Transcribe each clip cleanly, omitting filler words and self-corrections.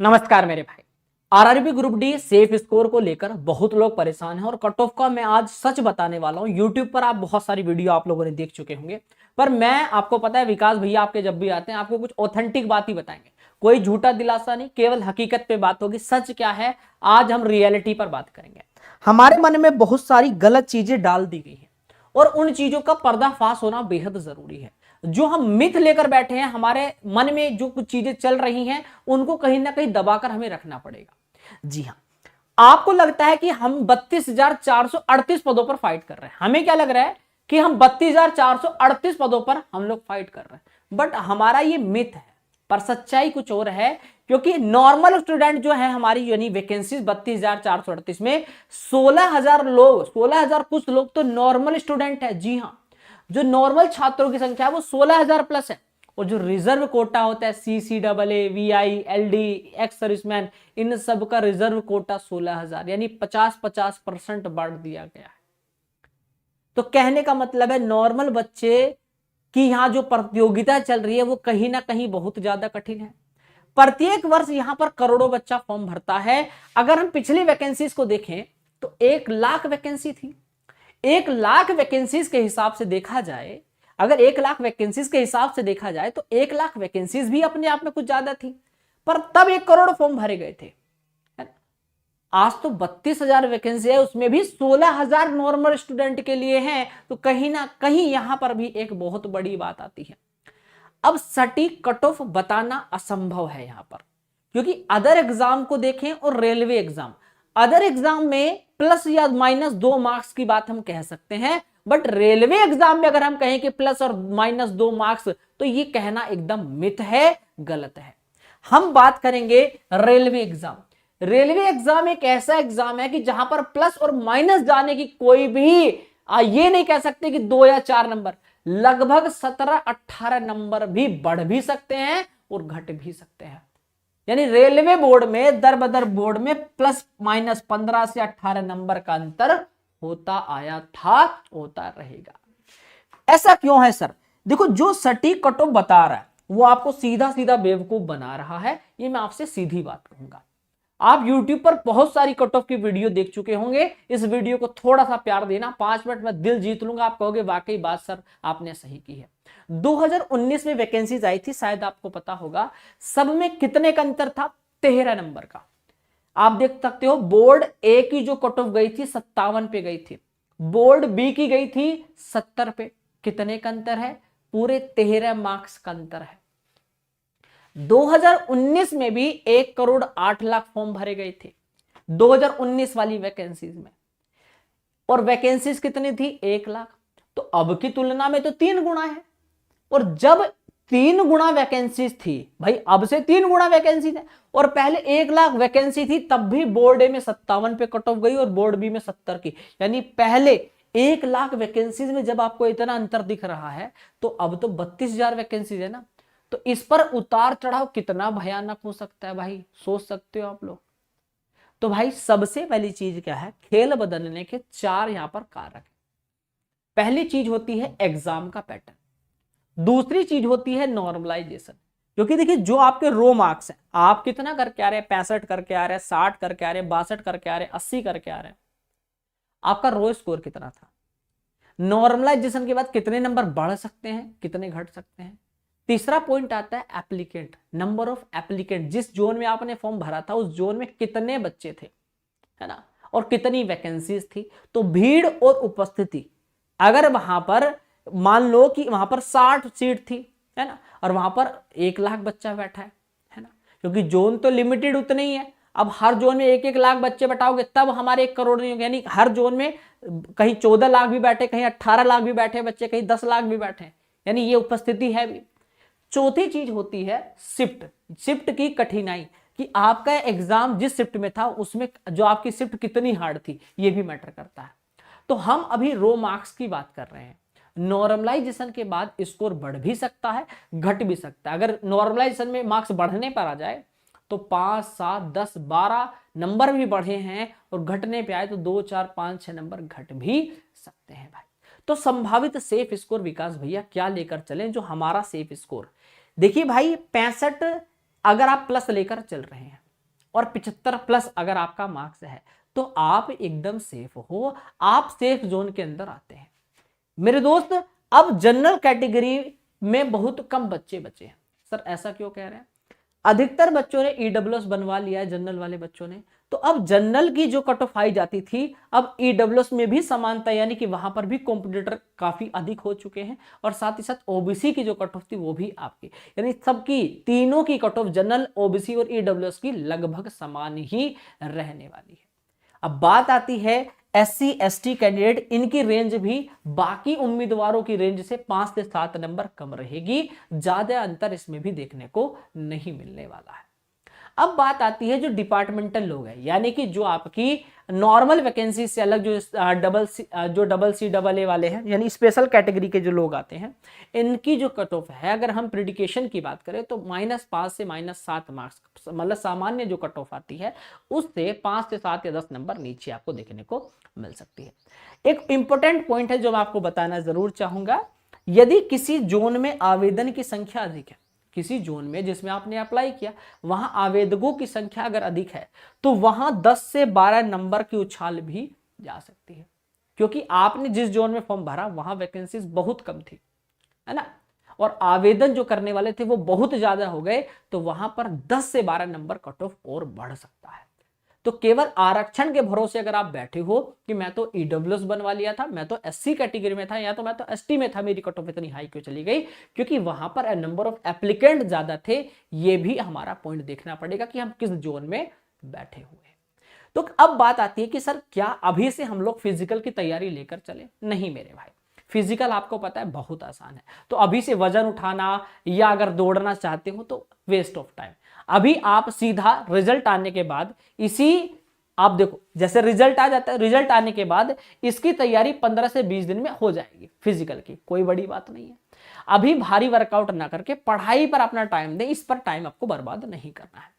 नमस्कार मेरे भाई। RRB group D safe score को लेकर बहुत लोग परेशान हैं और कट ऑफ का मैं आज सच बताने वाला हूं। यूट्यूब पर आप बहुत सारी वीडियो आप लोगों ने देख चुके होंगे, पर मैं आपको पता है विकास भैया आपके जब भी आते हैं आपको कुछ ऑथेंटिक बात ही बताएंगे। कोई झूठा दिलासा नहीं, केवल हकीकत पे बात होगी। सच क्या है आज हम रियलिटी पर बात करेंगे। हमारे मन में बहुत सारी गलत चीजें डाल दी गई हैं और उन चीजों का पर्दाफाश होना बेहद जरूरी है। जो हम मिथ लेकर बैठे हैं, हमारे मन में जो कुछ चीजें चल रही हैं उनको कहीं ना कहीं दबाकर हमें रखना पड़ेगा। जी हाँ, आपको लगता है कि हम 32,438 पदों पर फाइट कर रहे हैं। हमें क्या लग रहा है कि हम 32,438 पदों पर हम लोग फाइट कर रहे हैं, बट हमारा ये मिथ है। पर सच्चाई कुछ और है, क्योंकि नॉर्मल स्टूडेंट जो है हमारी यानी वैकेंसीज 32,438 में 16,000 लोग, 16,000 कुछ लोग तो नॉर्मल स्टूडेंट है। जी हाँ, जो नॉर्मल छात्रों की संख्या है वो 16,000 प्लस है। और जो रिजर्व कोटा होता है CCAA, VI, LD, ex serviceman, इन सब का रिजर्व कोटा 16,000 यानी 50% बढ़ दिया गया है। तो कहने का मतलब है नॉर्मल बच्चे की यहां जो प्रतियोगिता चल रही है वो कहीं ना कहीं बहुत ज्यादा कठिन है। प्रत्येक वर्ष यहां पर करोड़ों बच्चा फॉर्म भरता है। अगर हम पिछली वैकेंसीज को देखें तो 1 लाख वैकेंसी थी। 1 लाख वैकेंसीज के हिसाब से देखा जाए, अगर 1 लाख वैकेंसीज के हिसाब से देखा जाए तो 1 लाख वैकेंसीज भी अपने आप में कुछ ज्यादा थी, पर तब 1 करोड़ फॉर्म भरे गए थे। आज तो 32,000 वैकेंसी है, उसमें भी 16,000 नॉर्मल स्टूडेंट के लिए हैं। तो कहीं ना कहीं यहां पर भी एक बहुत बड़ी बात आती है। अब सटीक कट ऑफ बताना असंभव है यहां पर, क्योंकि अदर एग्जाम को देखें और रेलवे एग्जाम, अदर एग्जाम में प्लस या -2 मार्क्स की बात हम कह सकते हैं, बट रेलवे एग्जाम में अगर हम कहें कि प्लस और -2 मार्क्स, तो ये कहना एकदम मिथ है, गलत है। हम बात करेंगे रेलवे एग्जाम। रेलवे एग्जाम एक ऐसा एग्जाम है कि जहां पर प्लस और माइनस जाने की कोई भी ये नहीं कह सकते कि 2 या 4 नंबर, लगभग 17-18 नंबर भी बढ़ भी सकते हैं और घट भी सकते हैं। यानी रेलवे बोर्ड में दर बदर बोर्ड में +- 15 से 18 नंबर का अंतर होता आया था, होता रहेगा। ऐसा क्यों है सर? देखो, जो सटीक कट ऑफ बता रहा है वो आपको सीधा सीधा बेवकूफ बना रहा है। ये मैं आपसे सीधी बात कहूंगा। आप YouTube पर बहुत सारी कट ऑफ की वीडियो देख चुके होंगे। इस वीडियो को थोड़ा सा प्यार देना, 5 मिनट में दिल जीत लूंगा। आप कहोगे वाकई बात सर आपने सही की है। 2019 में वैकेंसीज आई थी, शायद आपको पता होगा। सब में कितने का अंतर था? 13 नंबर का। आप देख सकते हो बोर्ड ए की जो कट ऑफ गई थी 57 पे गई थी, बोर्ड बी की गई थी 70 पे। कितने का अंतर है? पूरे 13 मार्क्स का अंतर है। 2019 में भी 1,08,00,000 फॉर्म भरे गए थे 2019 वाली वैकेंसीज में, और वैकेंसीज कितनी थी? 1 लाख। तो अब की तुलना में तो 3 गुना है। और जब 3 गुना वैकेंसीज थी भाई, अब से 3 गुना वैकेंसी है, और पहले 1 लाख वैकेंसी थी, तब भी बोर्ड ए में 57 पे कट ऑफ गई और बोर्ड बी में 70 की। यानी पहले 1 लाख वैकेंसीज में जब आपको इतना अंतर दिख रहा है, तो अब तो 32,000 वैकेंसीज है ना। तो इस पर उतार चढ़ाव कितना भयानक हो सकता है भाई, सोच सकते हो आप लोग। तो भाई सबसे पहली चीज क्या है? खेल बदलने के 4 यहां पर कारक है। पहली चीज होती है एग्जाम का पैटर्न, दूसरी चीज होती है नॉर्मलाइजेशन। क्योंकि देखिए, जो आपके रो मार्क्स हैं, आप कितना करके आ रहे हैं? 65 करके आ रहे हैं, 60 करके आ रहे हैं, 62 करके आ रहे हैं, 80 करके आ रहे हैं। आपका रो स्कोर कितना था? नॉर्मलाइजेशन के बाद कितने नंबर बढ़ सकते हैं, कितने घट सकते हैं? तीसरा पॉइंट आता है एप्लीकेंट, नंबर ऑफ एप्लीकेंट। जिस जोन में आपने फॉर्म भरा था उस जोन में कितने बच्चे थे, है ना, और कितनी वैकेंसीज थी। तो भीड़ और उपस्थिति, अगर वहां पर मान लो कि वहां पर 60 सीट थी, है ना, और वहां पर 1 लाख बच्चा बैठा है ना, क्योंकि जोन तो लिमिटेड उतने ही है। अब हर जोन में 1-1 लाख बच्चे बैठाओगे तब हमारे 1 करोड़ नहीं होंगे। यानी हर जोन में कहीं 14 लाख भी बैठे, कहीं 18 लाख भी बैठे बच्चे, कहीं 10 लाख भी बैठे, यानी ये उपस्थिति है भी। चौथी चीज होती है शिफ्ट। शिफ्ट की कठिनाई, कि आपका एग्जाम जिस शिफ्ट में था उसमें जो आपकी शिफ्ट कितनी हार्ड थी, ये भी मैटर करता है। तो हम अभी रो मार्क्स की बात कर रहे हैं। नॉर्मलाइजेशन के बाद स्कोर बढ़ भी सकता है, घट भी सकता है। अगर नॉर्मलाइजेशन में मार्क्स बढ़ने पर आ जाए तो 5, 7, 10, 12 नंबर भी बढ़े हैं, और घटने पे आए तो 2, 4, 5, 6 नंबर घट भी सकते हैं भाई। तो संभावित सेफ स्कोर विकास भैया क्या लेकर चलें? जो हमारा सेफ स्कोर, देखिए भाई 65 अगर आप प्लस लेकर चल रहे हैं और 75 प्लस अगर आपका मार्क्स है तो आप एकदम सेफ हो, आप सेफ जोन के अंदर आते हैं। मेरे दोस्त अब जनरल कैटेगरी में बहुत कम बच्चे बचे हैं। सर ऐसा क्यों कह रहे हैं? अधिकतर बच्चों ने ईडब्ल्यूएस बनवा लिया है, जनरल वाले बच्चों ने। तो अब जनरल की जो कट ऑफ आई जाती थी, अब ईडब्ल्यूएस में भी समानता, यानी कि वहां पर भी कॉम्पिटिटर काफी अधिक हो चुके हैं, और साथ ही साथ ओबीसी की जो कट ऑफ थी वो भी आपकी, यानी सबकी तीनों की कट ऑफ जनरल, ओबीसी और ईडब्ल्यूएस की लगभग समान ही रहने वाली है। अब बात आती है एससी एसटी कैंडिडेट, इनकी रेंज भी बाकी उम्मीदवारों की रेंज से 5 से 7 नंबर कम रहेगी, ज्यादा अंतर इसमें भी देखने को नहीं मिलने वाला है। अब बात आती है जो डिपार्टमेंटल लोग हैं, यानी कि जो आपकी नॉर्मल वैकेंसी से अलग जो डबल सी डबल ए वाले हैं, यानी स्पेशल कैटेगरी के जो लोग आते हैं, इनकी जो कट ऑफ है, अगर हम प्रिडिकेशन की बात करें तो -5 से -7 मार्क्स, मतलब सामान्य जो कट ऑफ आती है उससे 5 से 7 या 10 नंबर नीचे आपको देखने को मिल सकती है। एक इंपॉर्टेंट पॉइंट है जो मैं आपको बताना जरूर चाहूंगा, यदि किसी जोन में आवेदन की संख्या अधिक है, किसी जोन में जिसमें आपने अप्लाई किया वहां आवेदकों की संख्या अगर अधिक है, तो वहां 10 से 12 नंबर की उछाल भी जा सकती है, क्योंकि आपने जिस जोन में फॉर्म भरा वहां वैकेंसीज बहुत कम थी, है ना, और आवेदन जो करने वाले थे वो बहुत ज्यादा हो गए, तो वहां पर 10 से 12 नंबर कट ऑफ और बढ़ सकता है। तो केवल आरक्षण के भरोसे अगर आप बैठे हो कि मैं तो ईडब्ल्यूएस बनवा लिया था, मैं तो एससी कैटेगरी में था, या तो मैं तो एसटी में था, मेरी कट ऑफ इतनी हाई क्यों चली गई? क्योंकि वहां पर नंबर ऑफ एप्लीकेंट ज्यादा थे। ये भी हमारा पॉइंट देखना पड़ेगा कि हम किस जोन में बैठे हुए हैं। तो अब बात आती है कि सर क्या अभी से हम लोग फिजिकल की तैयारी लेकर चले? नहीं मेरे भाई, फिजिकल आपको पता है बहुत आसान है, तो अभी से वजन उठाना या अगर दौड़ना चाहते हो तो वेस्ट ऑफ टाइम। अभी आप सीधा रिजल्ट आने के बाद आप देखो जैसे रिजल्ट आ जाता है, रिजल्ट आने के बाद इसकी तैयारी 15 से 20 दिन में हो जाएगी फिजिकल की, कोई बड़ी बात नहीं है। अभी भारी वर्कआउट ना करके पढ़ाई पर अपना टाइम दें, इस पर टाइम आपको बर्बाद नहीं करना है।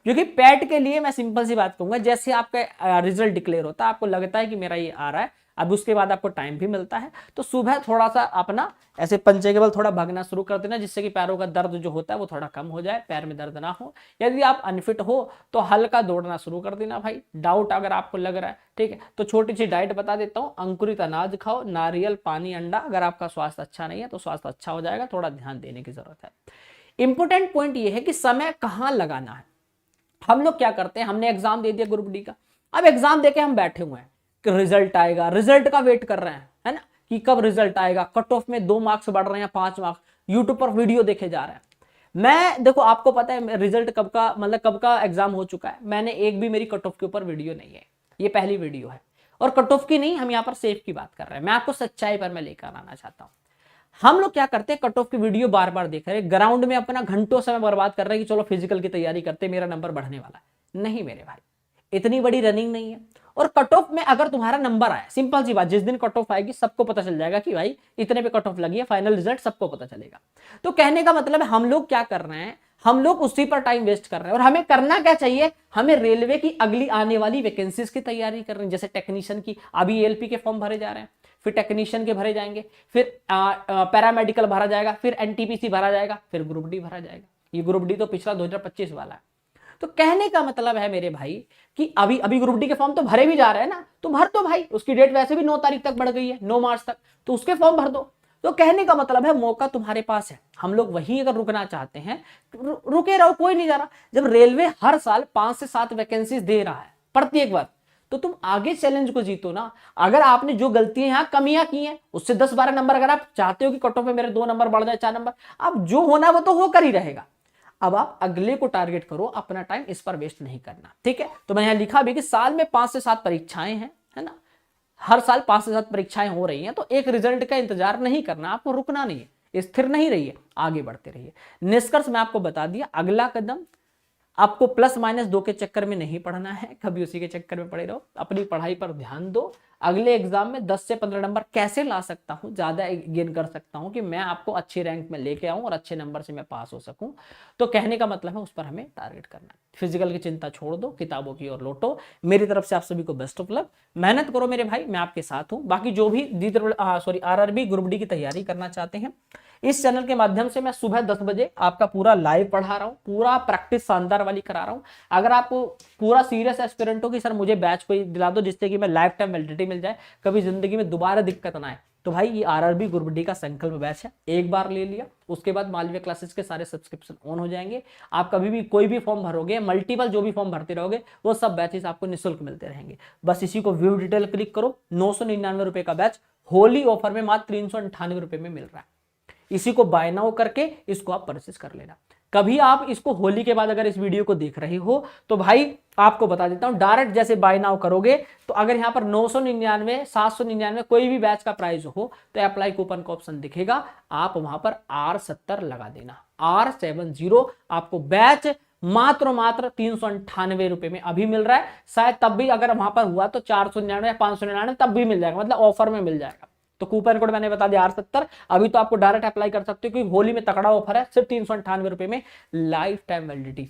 क्योंकि पैट के लिए मैं सिंपल सी बात कहूंगा, जैसे आपका रिजल्ट डिक्लेयर होता है, आपको लगता है कि मेरा ये आ रहा है, अब उसके बाद आपको टाइम भी मिलता है, तो सुबह थोड़ा सा अपना ऐसे पंचे के बल थोड़ा भागना शुरू कर देना, जिससे कि पैरों का दर्द जो होता है वो थोड़ा कम हो जाए, पैर में दर्द ना हो। यदि आप अनफिट हो तो हल्का दौड़ना शुरू कर देना भाई। डाउट अगर आपको लग रहा है, ठीक है, तो छोटी सी डाइट बता देता हूँ, अंकुरित अनाज खाओ, नारियल पानी अंडा। अगर आपका स्वास्थ्य अच्छा नहीं है तो स्वास्थ्य अच्छा हो जाएगा, थोड़ा ध्यान देने की जरूरत है। इंपॉर्टेंट पॉइंट ये है कि समय कहाँ लगाना है। हम लोग क्या करते हैं, हमने एग्जाम दे दिया ग्रुप डी का, अब एग्जाम देके हम बैठे हुए हैं कि रिजल्ट आएगा, रिजल्ट का वेट कर रहे हैं, है ना, कि कब रिजल्ट आएगा। कट ऑफ में 2 मार्क्स बढ़ रहे हैं, 5 मार्क्स, यूट्यूब पर वीडियो देखे जा रहे हैं। मैं देखो आपको पता है रिजल्ट कब का, मतलब कब का एग्जाम हो चुका है, मैंने एक भी मेरी कट ऑफ के ऊपर वीडियो नहीं है, ये पहली वीडियो है। और कट ऑफ की नहीं, हम यहाँ पर सेफ की बात कर रहे हैं, मैं आपको सच्चाई पर मैं लेकर आना चाहता हूँ। हम लोग क्या करते हैं, कट ऑफ की वीडियो बार बार देख रहे हैं, ग्राउंड में अपना घंटों समय बर्बाद कर रहे हैं कि चलो फिजिकल की तैयारी करते, मेरा नंबर बढ़ने वाला है। नहीं मेरे भाई, इतनी बड़ी रनिंग नहीं है। और कट ऑफ में अगर तुम्हारा नंबर आया, सिंपल सी बात, जिस दिन कट ऑफ आएगी सबको पता चल जाएगा कि भाई इतने पे कट ऑफ लगी है, फाइनल रिजल्ट सबको पता चलेगा। तो कहने का मतलब है हम लोग क्या कर रहे हैं, हम लोग उसी पर टाइम वेस्ट कर रहे हैं। और हमें करना क्या चाहिए, हमें रेलवे की अगली आने वाली वैकेंसीज की तैयारी कर रहे हैं। जैसे टेक्नीशियन की अभी एएलपी के फॉर्म भरे जा रहे हैं, फिर टेक्नीशियन के भरे जाएंगे, फिर पैरामेडिकल भरा जाएगा, फिर एनटीपीसी भरा जाएगा, फिर ग्रुप डी भरा जाएगा। ये ग्रुप डी तो पिछला 2025 वाला है। तो कहने का मतलब है मेरे भाई कि अभी अभी ग्रुप डी के फॉर्म तो भरे भी जा रहे हैं ना, तो भर दो भाई, उसकी डेट वैसे भी 9 तारीख तक बढ़ गई है, 9 मार्च तक, तो उसके फॉर्म भर दो। तो कहने का मतलब है मौका तुम्हारे पास है। हम लोग वहीं अगर रुकना चाहते हैं रुके रहो, कोई नहीं जा रहा। जब रेलवे हर साल 5 से 7 वैकेंसीज दे रहा है प्रत्येक बार, तो तुम आगे चैलेंज को जीतो ना। अगर आपने जो गलतियां यहाँ कमियां की हैं उससे 10-12 नंबर, अगर आप चाहते हो कि कट ऑफ में मेरे 2 नंबर बढ़ जाए, 4 नंबर, अब जो होना वो तो होकर ही रहेगा। अब आप अगले को टारगेट करो, अपना टाइम इस पर वेस्ट नहीं करना, ठीक है। तो मैंने यहां लिखा भी कि साल में 5 से 7 परीक्षाएं हैं, है ना, हर साल 5 से 7 परीक्षाएं हो रही हैं, तो एक रिजल्ट का इंतजार नहीं करना, आपको रुकना नहीं है, स्थिर नहीं रहिए, आगे बढ़ते रहिए। निष्कर्ष मैं आपको बता दिया, अगला कदम आपको +-2 के चक्कर में नहीं पढ़ना है, कभी उसी के चक्कर में पड़े रहो, अपनी पढ़ाई पर ध्यान दो। अगले एग्जाम में 10 से 15 नंबर कैसे ला सकता हूं, ज्यादा गेन कर सकता हूं कि मैं आपको अच्छे रैंक में लेके आऊं और अच्छे नंबर से मैं पास हो सकूं, तो कहने का मतलब है उस पर हमें टारगेट करना है। फिजिकल की चिंता छोड़ दो, किताबों की ओर लौटो। मेरी तरफ से आप सभी को बेस्ट ऑफ लक, मेहनत करो मेरे भाई, मैं आपके साथ हूं। बाकी जो भी आरआरबी ग्रुप डी की तैयारी करना चाहते हैं, इस चैनल के माध्यम से मैं सुबह 10 बजे आपका पूरा लाइव पढ़ा रहा हूँ, पूरा प्रैक्टिस शानदार वाली करा रहा हूँ। अगर आपको पूरा सीरियस एस्पिरेंट हो कि सर मुझे बैच कोई दिला दो जिससे कि मैं लाइफ टाइम वैलिडिटी मिल जाए, कभी जिंदगी में दोबारा दिक्कत ना आए, तो भाई ये आरआरबी ग्रुप डी का संकल्प बैच है। एक बार ले लिया, उसके बाद मालवीय क्लासेस के सारे सब्सक्रिप्शन ऑन हो जाएंगे। आप कभी भी कोई भी फॉर्म भरोगे, मल्टीपल जो भी फॉर्म भरते रहोगे, वो सब बैचेस आपको निःशुल्क मिलते रहेंगे। बस इसी को व्यू डिटेल क्लिक करो। 999 रुपए का बैच होली ऑफर में मात्र 398 रुपए में मिल रहा है। इसी को बाय नाउ करके इसको आप परचेस कर लेना। कभी आप इसको होली के बाद अगर इस वीडियो को देख रहे हो तो भाई आपको बता देता हूं, डायरेक्ट जैसे बाय नाउ करोगे तो अगर यहां पर 999 799 कोई भी बैच का प्राइस हो तो अप्लाई कूपन का ऑप्शन दिखेगा, आप वहां पर R70 लगा देना। R70 आपको बैच मात्र 398 रुपए में अभी मिल रहा है। शायद तब भी अगर वहां पर हुआ तो 499 या 599 तब भी मिल जाएगा, मतलब ऑफर में मिल जाएगा। तो कूपन कोड मैंने बता दिया R70, अभी तो आपको डायरेक्ट अप्लाई कर सकते हो क्योंकि होली में तगड़ा ऑफर है, सिर्फ 398 रुपए में लाइफ टाइम वैलिडिटी।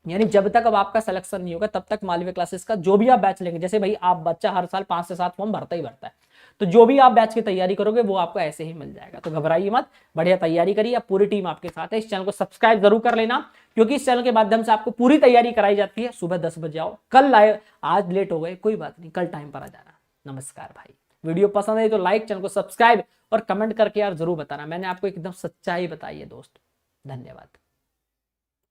यानी जब तक अब आपका सिलेक्शन नहीं होगा तब तक मालवीय क्लासेस का जो भी आप बैच लेंगे, जैसे भाई आप बच्चा हर साल 5 से 7 फॉर्म भरता ही भरता है, तो जो भी आप बैच की तैयारी करोगे वो आपको ऐसे ही मिल जाएगा। तो घबराइए मत, बढ़िया तैयारी करिए, अब पूरी टीम आपके साथ है। इस चैनल को सब्सक्राइब जरूर कर लेना क्योंकि इस चैनल के माध्यम से आपको पूरी तैयारी कराई जाती है। सुबह 10 बजे आओ, कल लाइव, आज लेट हो गए कोई बात नहीं, कल टाइम पर आ जाना। नमस्कार भाई। वीडियो पसंद है तो लाइक, चैनल को सब्सक्राइब और कमेंट करके यार जरूर बताना, मैंने आपको एकदम सच्चाई बताई है दोस्त। धन्यवाद।